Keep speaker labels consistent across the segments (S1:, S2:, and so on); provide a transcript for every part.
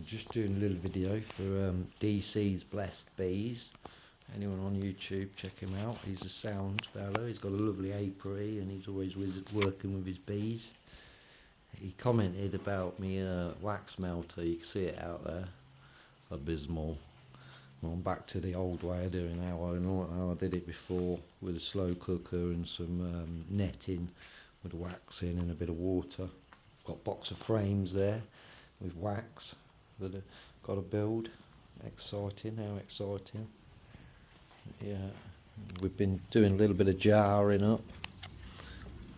S1: Just doing a little video for DC's Blessed Bees. Anyone on YouTube, check him out. He's a sound fellow. He's got a lovely apiary and he's always working with his bees. He commented about me wax melter. You can see it out there. Abysmal. Well, I'm back to the old way of doing how I did it before, with a slow cooker and some netting with the wax in and a bit of water. I've got a box of frames there with wax that I've got to build. Exciting, how exciting. Yeah, we've been doing a little bit of jarring up.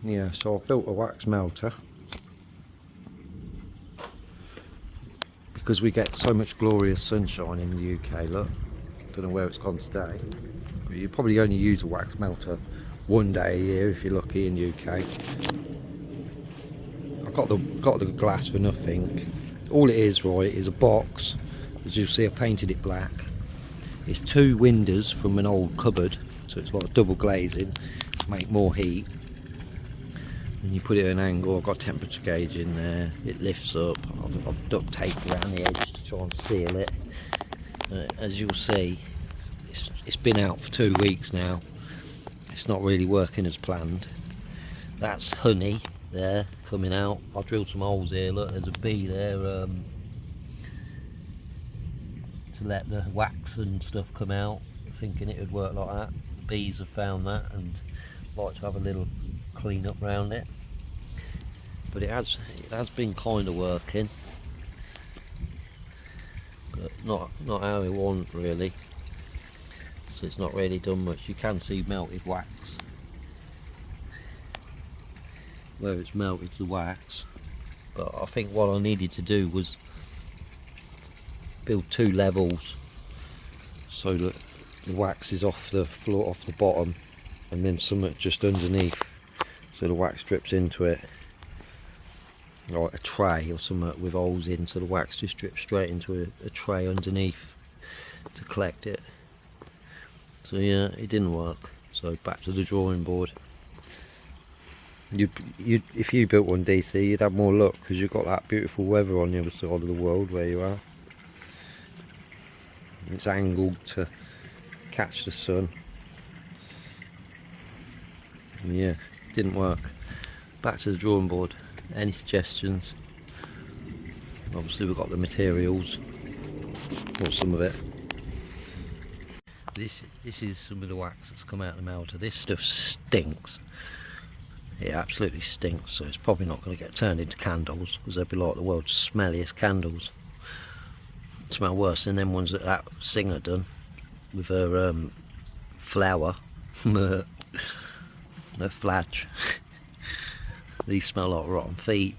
S1: Yeah, so I've built a wax melter because we get so much glorious sunshine in the UK. Look, don't know where it's gone today, but you probably only use a wax melter one day a year if you're lucky in the UK. I got the glass for nothing. All it is, right, is a box. As you'll see, I painted it black. It's two windows from an old cupboard, so it's like double glazing to make more heat. And you put it at an angle. I've got a temperature gauge in there. It lifts up. I've duct taped around the edge to try and seal it. As you'll see, it's been out for 2 weeks now. It's not really working as planned. That's honey there coming out. I drilled some holes here. Look, there's a bee there to let the wax and stuff come out, thinking it would work like that. The bees have found that and like to have a little clean up around it, but it has been kind of working, but not how we want really. So it's not really done much. You can see melted wax where it's melted the wax, but I think what I needed to do was build 2 levels so that the wax is off the floor, off the bottom, and then something just underneath so the wax drips into it, like a tray or something with holes in, so the wax just drips straight into a tray underneath to collect it. So yeah, it didn't work, so back to the drawing board. If you built one, DC, you'd have more luck because you've got that beautiful weather on the other side of the world where you are. It's angled to catch the sun. And yeah, didn't work. Back to the drawing board. Any suggestions? Obviously we've got the materials, or some of it. This is some of the wax that's come out of the melter. This stuff stinks. It absolutely stinks, so it's probably not going to get turned into candles because they'd be like the world's smelliest candles. Smell worse than them ones that singer done with her flower, her fladge. These smell like rotten feet.